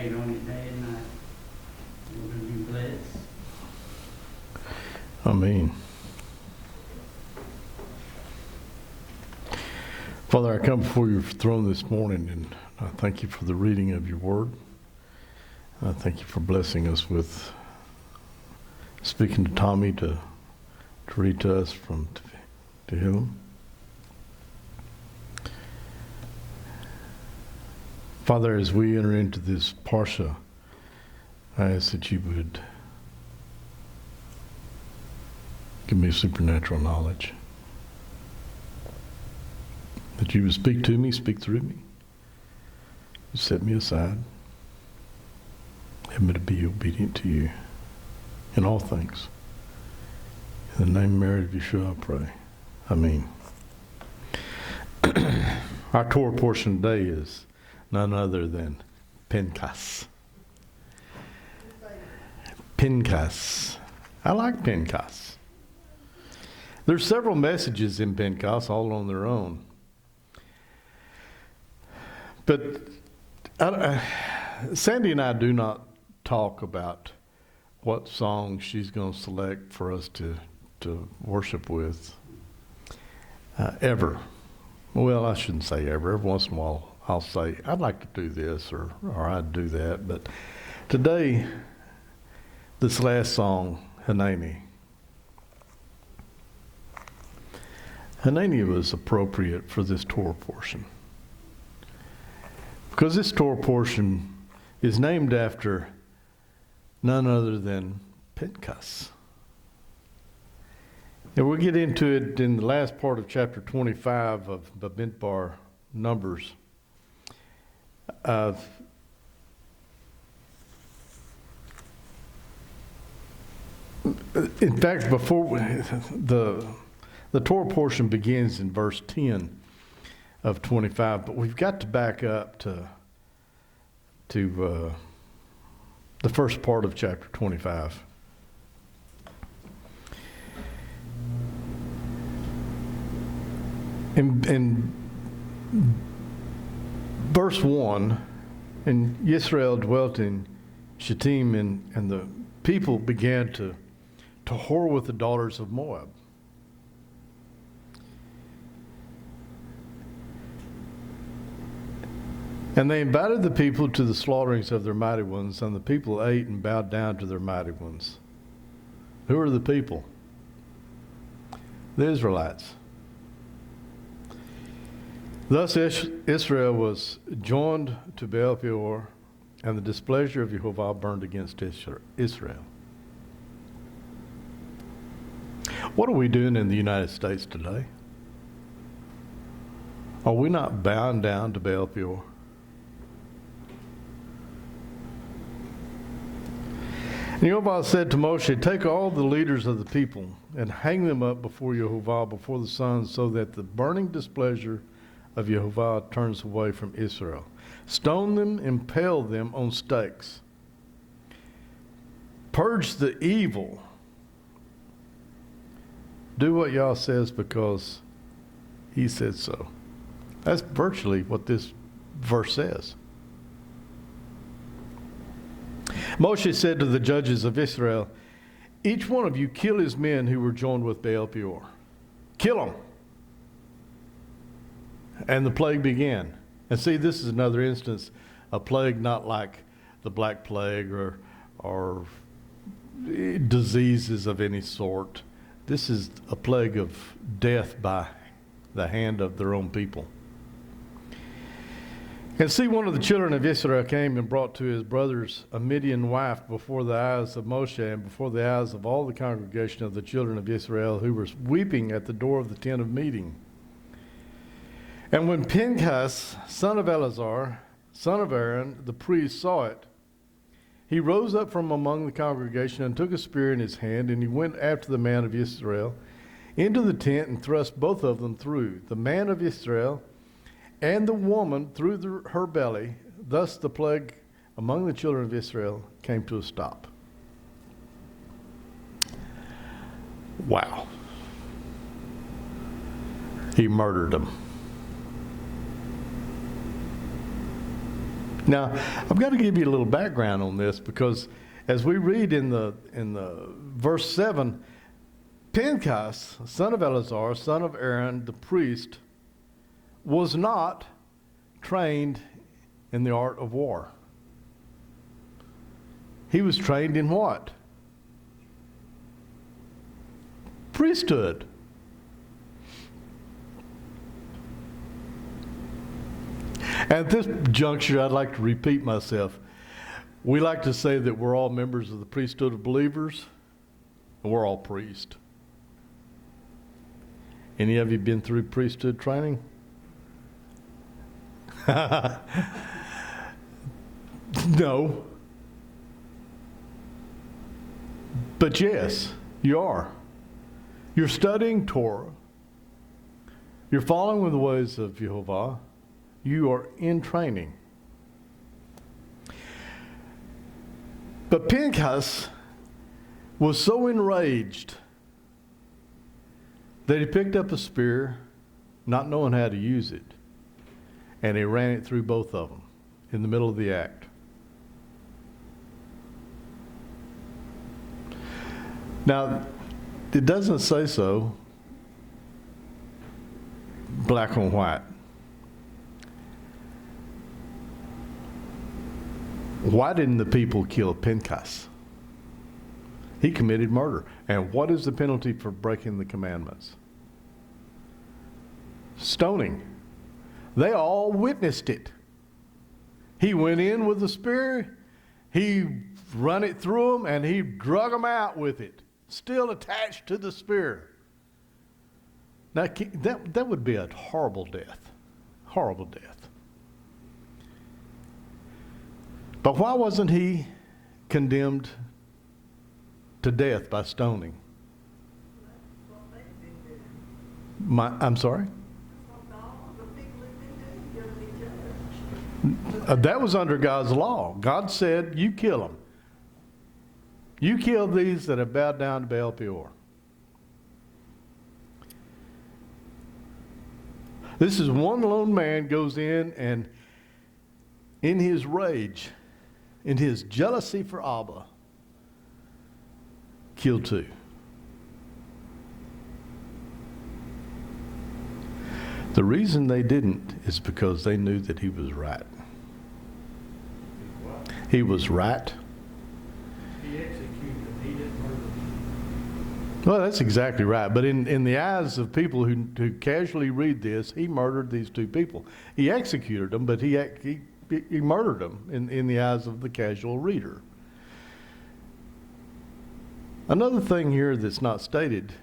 meditate on it day and night. We're going to be blessed. Amen. Father, I come before your throne this morning, and I thank you for the reading of your word. I thank you for blessing us with speaking to Tommy to read to us from to him. Father, as we enter into this parsha, I ask that you would give me supernatural knowledge. That you would speak to me, speak through me. You set me aside. Help me to be obedient to you in all things. In the name of Mary of Yeshua, I pray. Amen. Our Torah portion today is none other than Pinchas. Pinchas. I like Pinchas. There's several messages in Pinchas, all on their own. But Sandy and I do not talk about what song she's going to select for us to worship with ever. Well, I shouldn't say ever. Every once in a while I'll say, I'd like to do this or I'd do that. But today, this last song, Hanani. Hanani was appropriate for this Torah portion. Because this Torah portion is named after none other than Pinchas. And we'll get into it in the last part of chapter 25 of Bamidbar Numbers. In fact, before the Torah portion begins in verse 10 of 25, but we've got to back up to the first part of chapter 25. In verse 1, and Yisrael dwelt in Shittim, and the people began to whore with the daughters of Moab. And they invited the people to the slaughterings of their mighty ones, and the people ate and bowed down to their mighty ones. Who are the people? The Israelites. Thus Israel was joined to Baal Peor, and the displeasure of Jehovah burned against Israel. What are we doing in the United States today? Are we not bowing down to Baal Peor? And Jehovah said to Moshe, take all the leaders of the people and hang them up before Jehovah, before the sun, so that the burning displeasure of Jehovah turns away from Israel. Stone them, impale them on stakes. Purge the evil. Do what Yah says because he said so. That's virtually what this verse says. Moshe said to the judges of Israel, each one of you kill his men who were joined with Baal Peor. Kill them. And the plague began. And see, this is another instance, a plague not like the Black Plague or diseases of any sort. This is a plague of death by the hand of their own people. And see, one of the children of Israel came and brought to his brothers a Midian wife before the eyes of Moshe and before the eyes of all the congregation of the children of Israel who were weeping at the door of the tent of meeting. And when Pinchas, son of Eleazar, son of Aaron, the priest, saw it, he rose up from among the congregation and took a spear in his hand, and he went after the man of Israel into the tent and thrust both of them through, the man of Israel and the woman through her belly. Thus the plague among the children of Israel came to a stop. Wow. He murdered them. Now, I've got to give you a little background on this, because as we read in the verse 7, Pinchas, son of Eleazar, son of Aaron, the priest, was not trained in the art of war. He was trained in what? Priesthood. At this juncture, I'd like to repeat myself. We like to say that we're all members of the priesthood of believers, and we're all priests. Any of you been through priesthood training? No. But yes, you are. You're studying Torah. You're following the ways of Jehovah. You are in training. But Pinchas was so enraged that he picked up a spear, not knowing how to use it, and he ran it through both of them in the middle of the act. Now, it doesn't say so black on white. Why didn't the people kill Pinchas? He committed murder. And what is the penalty for breaking the commandments? Stoning. They all witnessed it. He went in with the spear, he run it through them, and he drug them out with it, still attached to the spear. Now, that would be a horrible death. Horrible death. But why wasn't he condemned to death by stoning? I'm sorry? That was under God's law. God said, you kill them. You kill these that have bowed down to Baal Peor. This is one lone man goes in and in his rage, in his jealousy for Abba, killed two. The reason they didn't is because they knew that he was right. He was right. He executed, he didn't murder. Well, that's exactly right. But in the eyes of people who casually read this, he murdered these two people. He executed them, but he murdered them in the eyes of the casual reader. Another thing here that's not stated,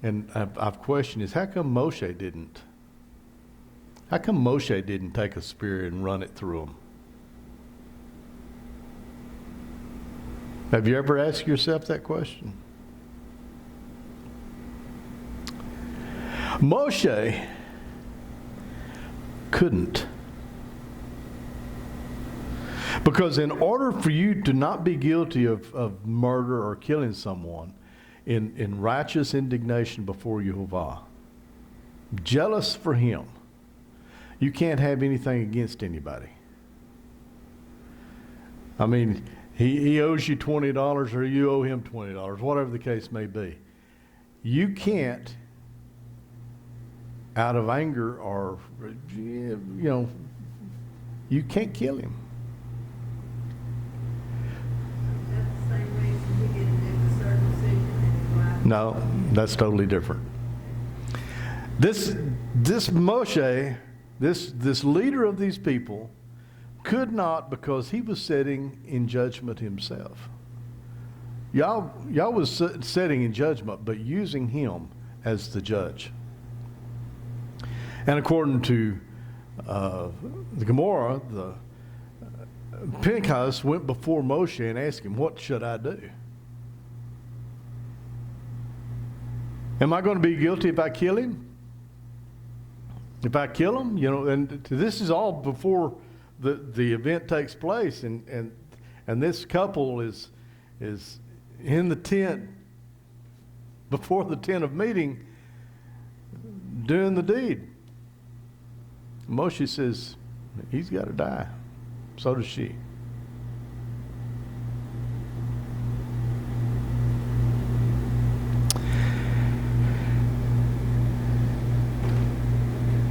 and I've questioned, is how come Moshe didn't? How come Moshe didn't take a spear and run it through them? Have you ever asked yourself that question? Moshe couldn't. Because in order for you to not be guilty of murder or killing someone in righteous indignation before Jehovah, jealous for him, you can't have anything against anybody. I mean, he owes you $20 or you owe him $20, whatever the case may be. You can't, out of anger or, you can't kill him. No, that's totally different. This Moshe, this leader of these people, could not, because he was sitting in judgment himself. Y'all was sitting in judgment, but using him as the judge. And according to the Gemara, Pinchas went before Moshe and asked him, "What should I do? Am I going to be guilty if I kill him? If I kill him, and this is all before the event takes place, and this couple is in the tent before the tent of meeting doing the deed. Moshe says he's got to die. So does she.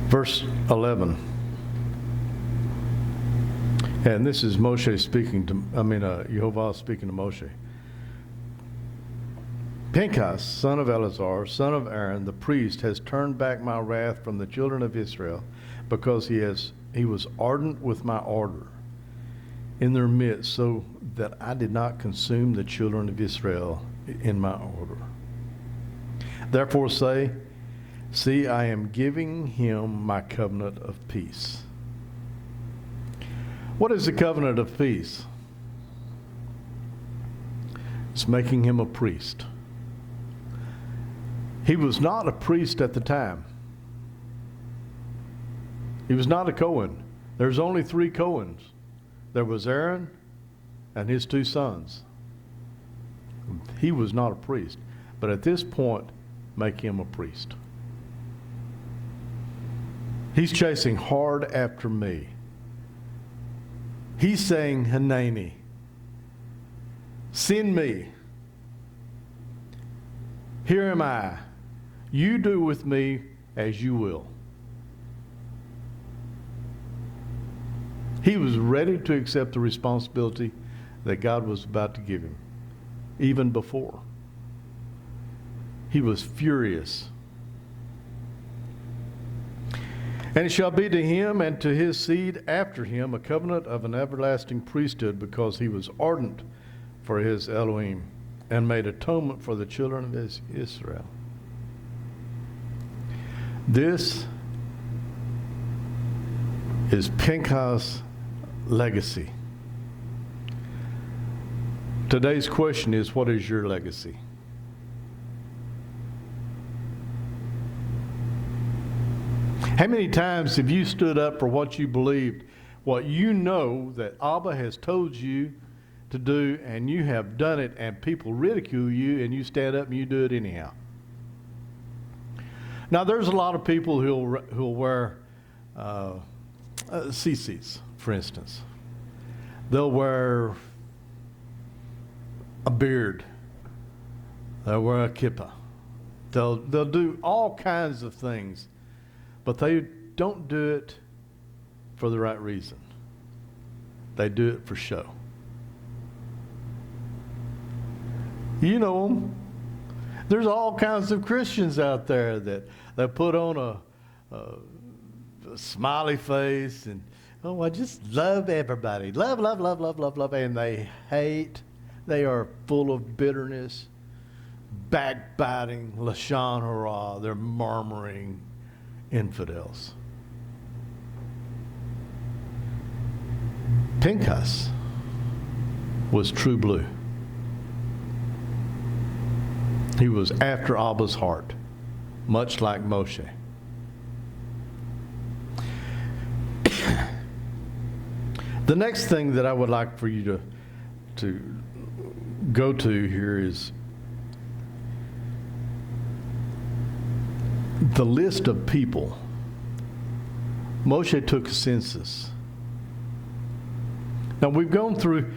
Verse 11. And this is Moshe speaking to, Yehovah speaking to Moshe. Pinchas, son of Eleazar, son of Aaron, the priest, has turned back my wrath from the children of Israel, because he was ardent with my order in their midst, so that I did not consume the children of Israel in my order. Therefore say, see, I am giving him my covenant of peace. What is the covenant of peace? It's making him a priest. He was not a priest at the time. He was not a Cohen. There's only 3 Cohens. There was Aaron and his 2 sons. He was not a priest. But at this point, make him a priest. He's chasing hard after me. He's saying, Hanani, send me. Here am I. You do with me as you will. He was ready to accept the responsibility that God was about to give him, even before. He was furious. And it shall be to him and to his seed after him a covenant of an everlasting priesthood, because he was ardent for his Elohim and made atonement for the children of Israel. This is Pinchas' legacy. Today's question is, what is your legacy? How many times have you stood up for what you believed, what you know that Abba has told you to do, and you have done it, and people ridicule you, and you stand up and you do it anyhow? Now, there's a lot of people who'll wear CCs, for instance. They'll wear a beard. They'll wear a kippah. They'll do all kinds of things, but they don't do it for the right reason. They do it for show. You know them. There's all kinds of Christians out there that put on a smiley face and, oh, I just love everybody. Love, love, love, love, love, love. And they hate. They are full of bitterness, backbiting, lashon hara. They're murmuring infidels. Pinchas was true blue. He was after Abba's heart, much like Moshe. The next thing that I would like for you to go to here is the list of people. Moshe took a census. Now, we've gone through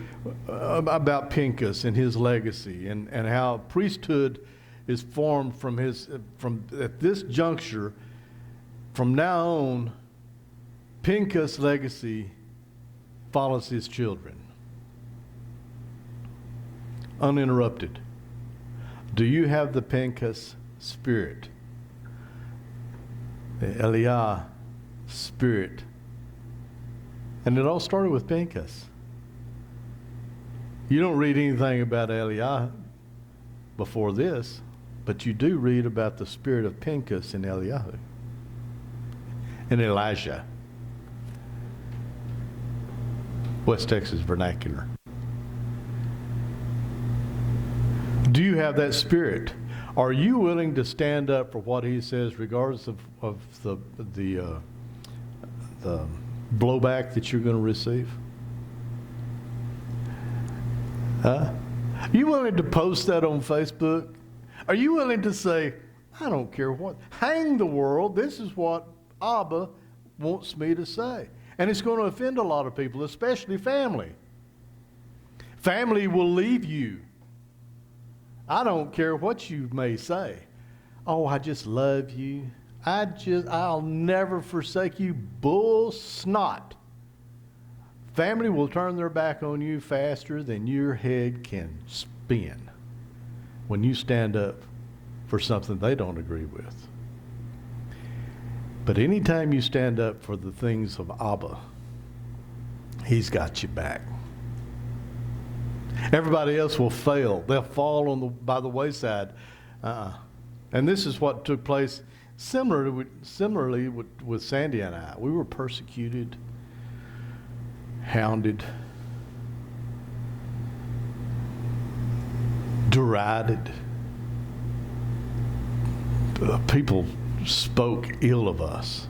about Pinchas and his legacy, and how priesthood is formed from at this juncture. From now on, Pinchas' legacy follows his children, uninterrupted. Do you have the Pinchas spirit, the Eliah spirit? And it all started with Pinchas. You don't read anything about Eliah before this, but you do read about the spirit of Pinchas and Eliyahu and Elijah. West Texas vernacular. Do you have that spirit? Are you willing to stand up for what he says, regardless of the blowback that you're going to receive? Huh? Are you willing to post that on Facebook? Are you willing to say, I don't care what, hang the world, this is what Abba wants me to say? And it's going to offend a lot of people, especially family. Family will leave you. I don't care what you may say. Oh, I just love you. I'll never forsake you. Bull snot. Family will turn their back on you faster than your head can spin when you stand up for something they don't agree with. But anytime you stand up for the things of Abba, He's got you back. Everybody else will fail. They'll fall by the wayside. And this is what took place similarly with Sandy and I. We were persecuted, hounded, derided. People spoke ill of us.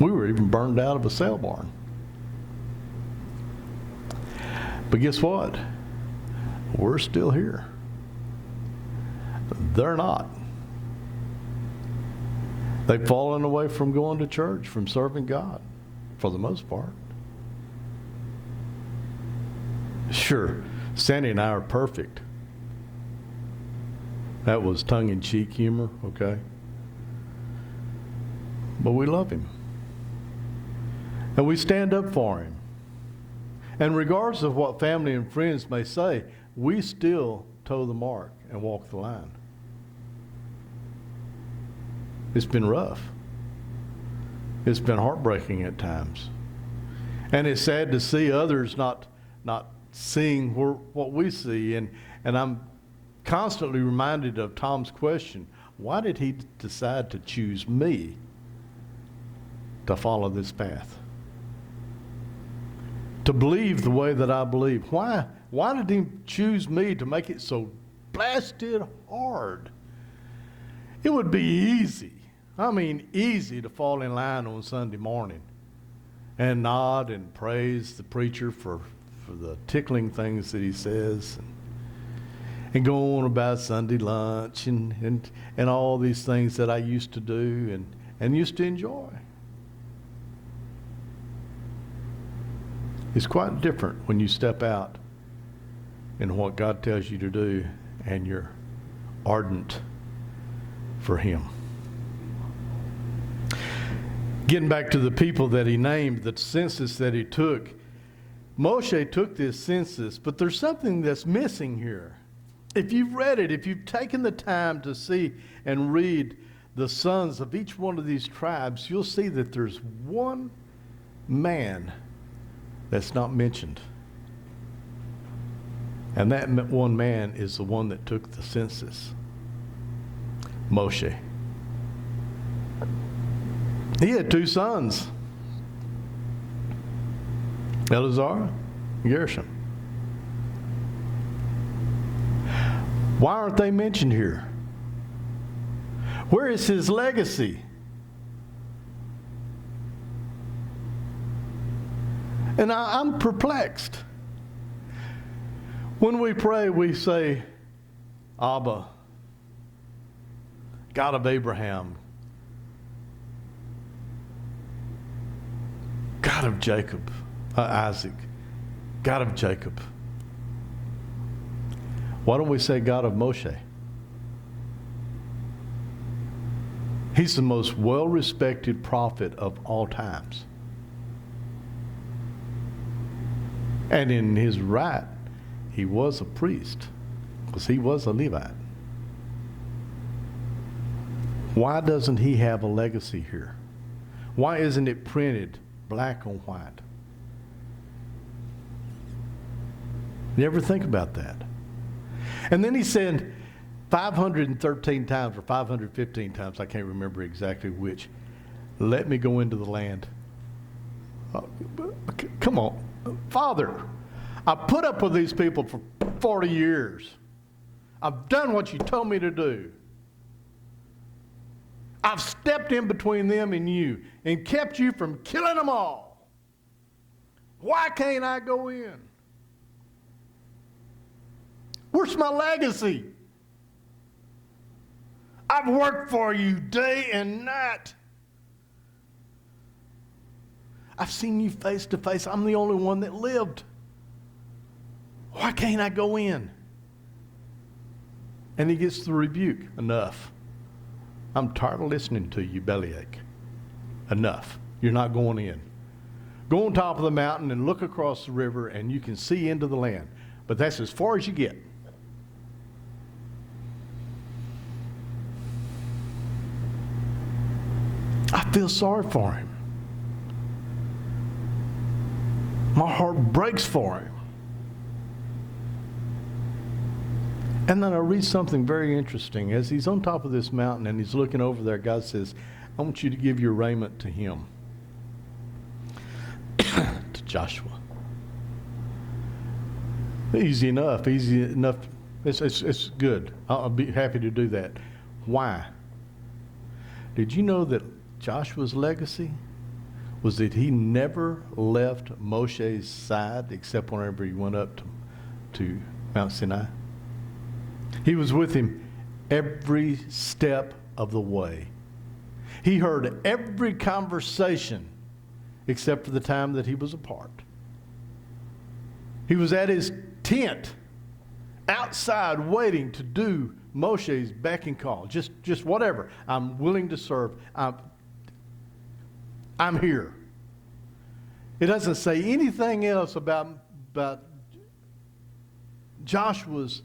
We were even burned out of a cell barn. But guess what? We're still here. They're not. They've fallen away from going to church, from serving God, for the most part. Sure, Sandy and I are perfect. That was tongue-in-cheek humor, okay? But we love Him. And we stand up for Him. And regardless of what family and friends may say, we still toe the mark and walk the line. It's been rough. It's been heartbreaking at times. And it's sad to see others not seeing what we see. And I'm constantly reminded of Tom's question, why did He decide to choose me to follow this path? To believe the way that I believe. Why did He choose me to make it so blasted hard? It would be easy. I mean, easy to fall in line on Sunday morning and nod and praise the preacher for the tickling things that he says, and go on about Sunday lunch and all these things that I used to do and used to enjoy. It's quite different when you step out in what God tells you to do and you're ardent for Him. Getting back to the people that He named, the census that He took, Moshe took this census, but there's something that's missing here. If you've read it, if you've taken the time to see and read the sons of each one of these tribes, you'll see that there's one man that's not mentioned. And that one man is the one that took the census, Moshe. He had two sons, Eleazar and Gershom. Why aren't they mentioned here? Where is his legacy? And I'm perplexed. When we pray, we say, Abba, God of Abraham, God of Jacob, Isaac, God of Jacob. Why don't we say God of Moshe? He's the most well-respected prophet of all times. And in his right, he was a priest, because he was a Levite. Why doesn't he have a legacy here? Why isn't it printed black on white? You ever think about that? And then he said 513 times or 515 times, I can't remember exactly which, let me go into the land. Come on. Father, I put up with these people for 40 years. I've done what you told me to do. I've stepped in between them and you and kept you from killing them all. Why can't I go in? Where's my legacy? I've worked for you day and night. I've seen you face to face. I'm the only one that lived. Why can't I go in? And he gets the rebuke. Enough. I'm tired of listening to you bellyache. Enough. You're not going in. Go on top of the mountain and look across the river and you can see into the land. But that's as far as you get. I feel sorry for him. My heart breaks for him. And then I read something very interesting. As he's on top of this mountain and he's looking over there, God says, I want you to give your raiment to him. To Joshua. Easy enough. It's good. I'll be happy to do that. Why? Did you know that Joshua's legacy was that he never left Moshe's side except whenever he went up to Mount Sinai? He was with him every step of the way. He heard every conversation except for the time that he was apart. He was at his tent outside waiting to do Moshe's beck and call. Just whatever. I'm willing to serve. I'm here. It doesn't say anything else about Joshua's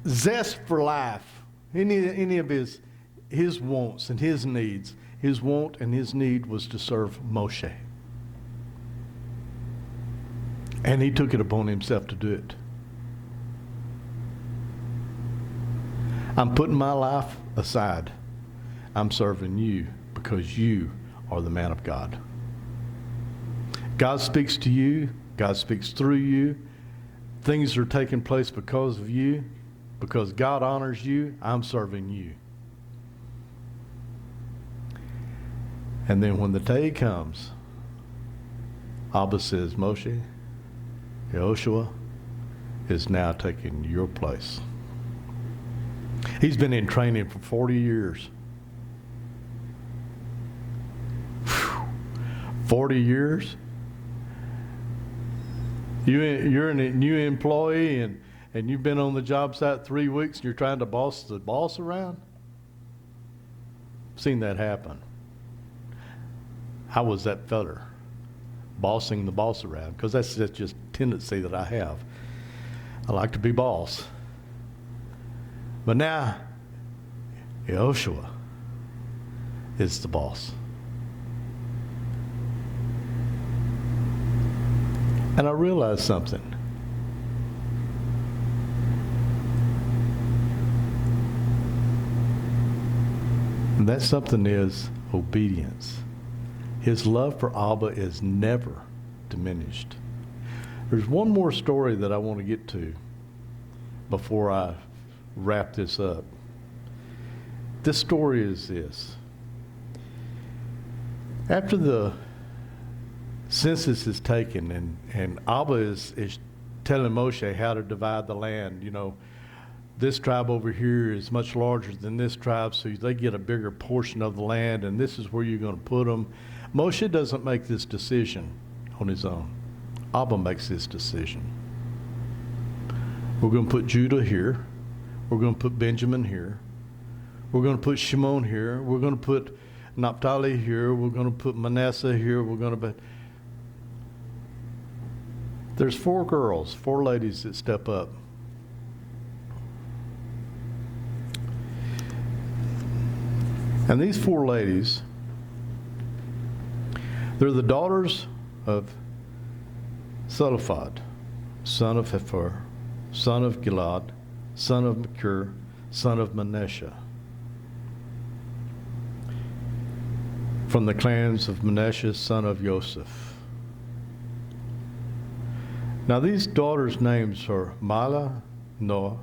zest for life, any of his wants and his needs. His want and his need was to serve Moshe. And he took it upon himself to do it. I'm putting my life aside. I'm serving you because you are the man of God. God speaks to you. God speaks through you. Things are taking place because of you. Because God honors you, I'm serving you. And then when the day comes, Abba says, Moshe, Yehoshua is now taking your place. He's been in training for 40 years. 40 years? You're a new employee and you've been on the job site 3 weeks and you're trying to boss the boss around? Seen that happen. I was that feller, bossing the boss around, because that's just a tendency that I have. I like to be boss. But now, Yehoshua is the boss. And I realized something. And that something is obedience. His love for Abba is never diminished. There's one more story that I want to get to before I wrap this up. This story is this. After the census is taken and Abba is telling Moshe how to divide the land, you know, this tribe over here is much larger than this tribe, so they get a bigger portion of the land, and this is where you're going to put them. Moshe doesn't make this decision on his own. Abba makes this decision. We're going to put Judah here. We're going to put Benjamin here. We're going to put Shimon here. We're going to put Naphtali here. We're going to put Manasseh here. We're going to put... There's 4 girls, 4 ladies that step up. And these 4 ladies, they're the daughters of Zelophehad, son of Hepher, son of Gilad, son of Machir, son of Manasseh. From the clans of Manasseh, son of Joseph. Now these daughters' names are Mahlah, Noah,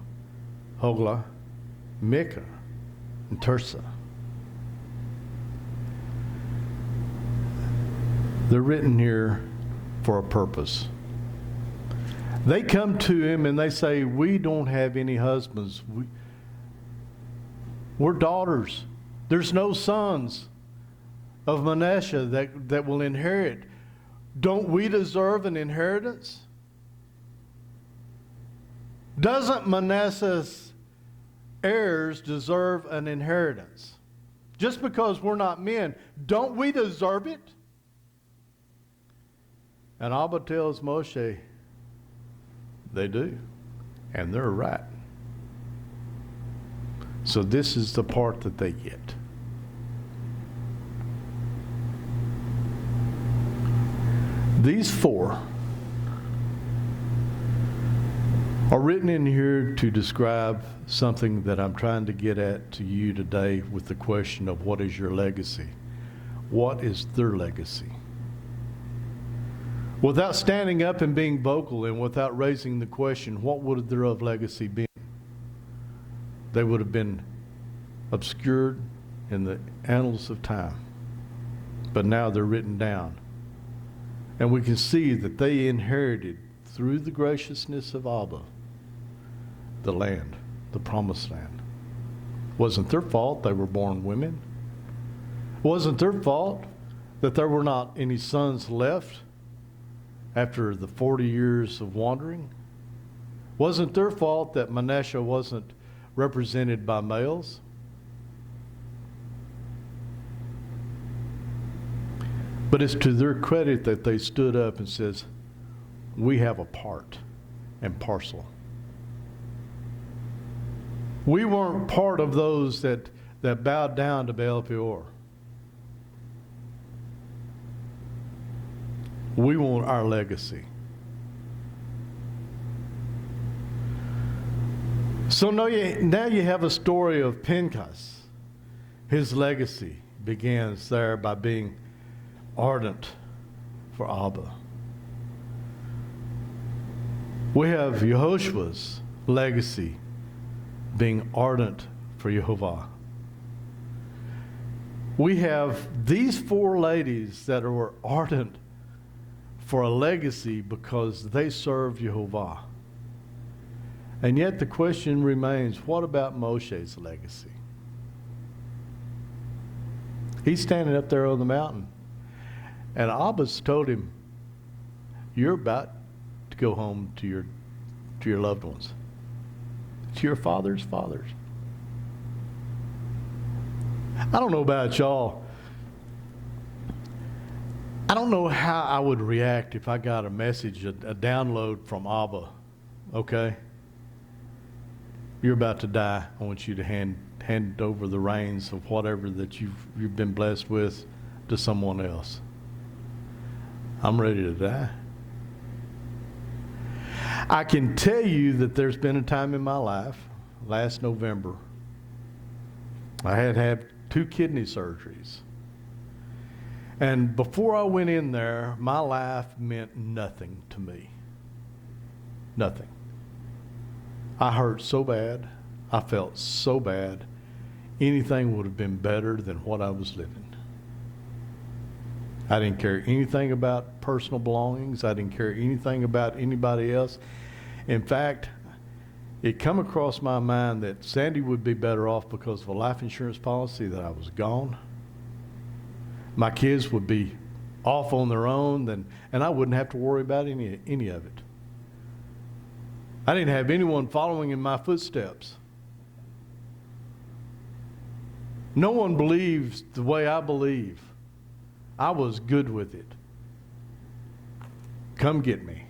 Hoglah, Micah, and Tirzah. They're written here for a purpose. They come to him and they say, we don't have any husbands. We're daughters. There's no sons. of Manasseh that will inherit. Don't we deserve an inheritance? Doesn't Manasseh's heirs deserve an inheritance? Just because we're not men, don't we deserve it? And Abba tells Moshe, they do. And they're right. So this is the part that they get. These four are written in here to describe something that I'm trying to get at to you today with the question of what is your legacy? What is their legacy? Without standing up and being vocal and without raising the question, what would their legacy be? They would have been obscured in the annals of time. But now they're written down. And we can see that they inherited, through the graciousness of Abba, the land, the promised land. Wasn't their fault they were born women. Wasn't their fault that there were not any sons left after the 40 years of wandering. Wasn't their fault that Manasseh wasn't represented by males. But it's to their credit that they stood up and says, we have a part and parcel. We weren't part of those that bowed down to Baal Peor. We want our legacy. So now you have a story of Pinchas. His legacy begins there by being ardent for Abba. We have Yehoshua's legacy being ardent for Jehovah. We have these four ladies that were ardent for a legacy because they served Jehovah. And yet the question remains, what about Moshe's legacy? He's standing up there on the mountain. And Abba's told him, you're about to go home to your loved ones, to your father's fathers. I don't know about y'all. I don't know how I would react if I got a message, a download from Abba. Okay? You're about to die. I want you to hand over the reins of whatever that you've been blessed with to someone else. I'm ready to die. I can tell you that there's been a time in my life, last November, I had 2 kidney surgeries. And before I went in there, my life meant nothing to me. Nothing. I hurt so bad. I felt so bad. Anything would have been better than what I was living. I didn't care anything about personal belongings. I didn't care anything about anybody else. In fact, it come across my mind that Sandy would be better off because of a life insurance policy that I was gone. My kids would be off on their own, and I wouldn't have to worry about any of it. I didn't have anyone following in my footsteps. No one believes the way I believe. I was good with it. Come get me.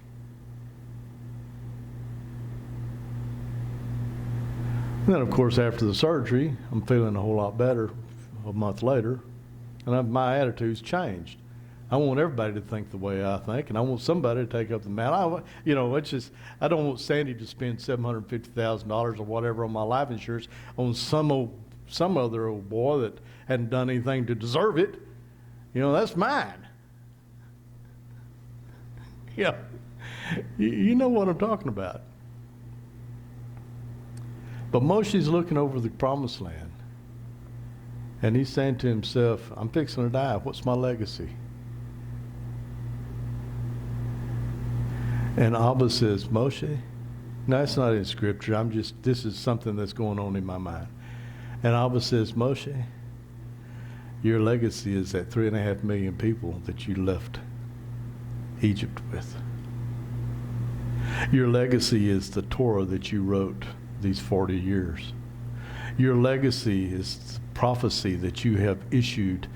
And then, of course, after the surgery, I'm feeling a whole lot better a month later, and my attitude's changed. I want everybody to think the way I think, and I want somebody to take up the mantle. It's just, I don't want Sandy to spend $750,000 or whatever on my life insurance on some other old boy that hadn't done anything to deserve it. That's mine. Yeah, you know what I'm talking about. But Moshe's looking over the promised land, and he's saying to himself, I'm fixing to die. What's my legacy? And Abba says, Moshe, no, it's not in Scripture. This is something that's going on in my mind. And Abba says, Moshe, Your legacy is that 3.5 million people that you left Egypt with. Your legacy is the Torah that you wrote these 40 years. Your legacy is prophecy that you have issued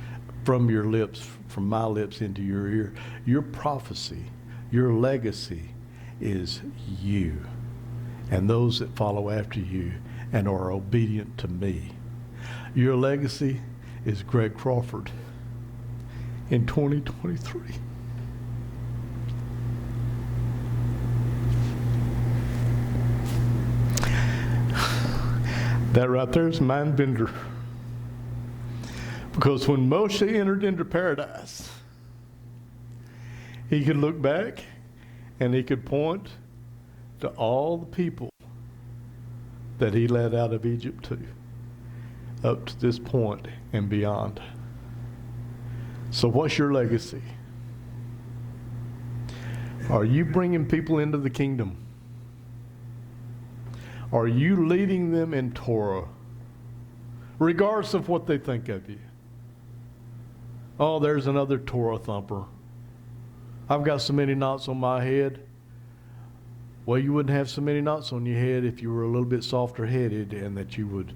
from your lips, from my lips into your ear. Your prophecy, your legacy is you and those that follow after you and are obedient to me. Your legacy is Greg Crawford in 2023. That right there is mind bender. Because when Moshe entered into paradise, he could look back and he could point to all the people that he led out of Egypt to, up to this point and beyond. So what's your legacy? Are you bringing people into the kingdom? Are you leading them in Torah, regardless of what they think of you? Oh, there's another Torah thumper. I've got so many knots on my head. Well, you wouldn't have so many knots on your head if you were a little bit softer headed and that you would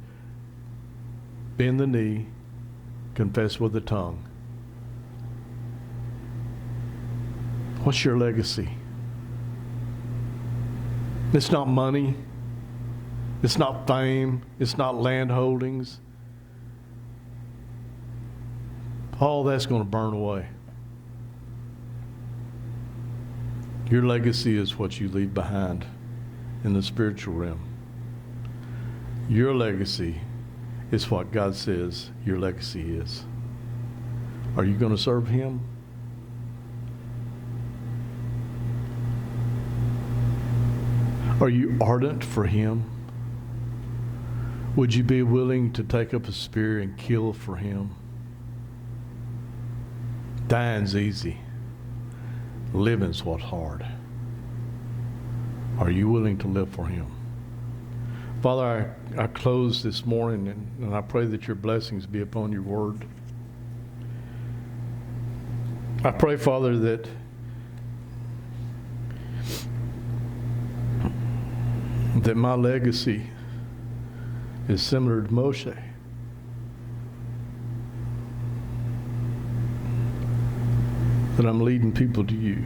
bend the knee, confess with the tongue. What's your legacy? It's not money. It's not fame. It's not land holdings. All that's going to burn away. Your legacy is what you leave behind in the spiritual realm. Your legacy is what God says your legacy is. Are you going to serve Him? Are you ardent for Him? Would you be willing to take up a spear and kill for Him? Dying's easy. Living's what's hard. Are you willing to live for Him? Father, I close this morning and I pray that your blessings be upon your word. I pray, Father, that my legacy is similar to Moshe. That I'm leading people to you.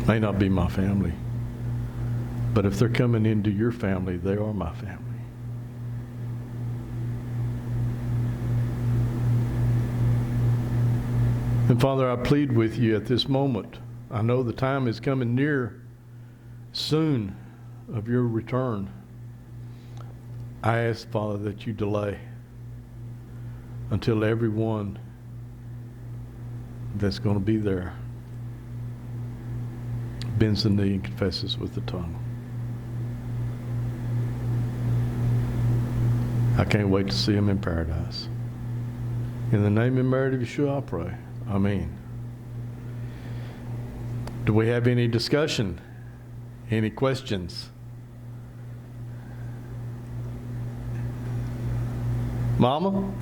May not be my family, but if they're coming into your family, they are my family. And Father, I plead with you at this moment. I know the time is coming near soon of your return. I ask, Father, that you delay until everyone that's going to be there bends the knee and confesses with the tongue. I can't wait to see them in paradise. In the name and merit of Yeshua, I pray. Amen. Do we have any discussion? Any questions? Mama?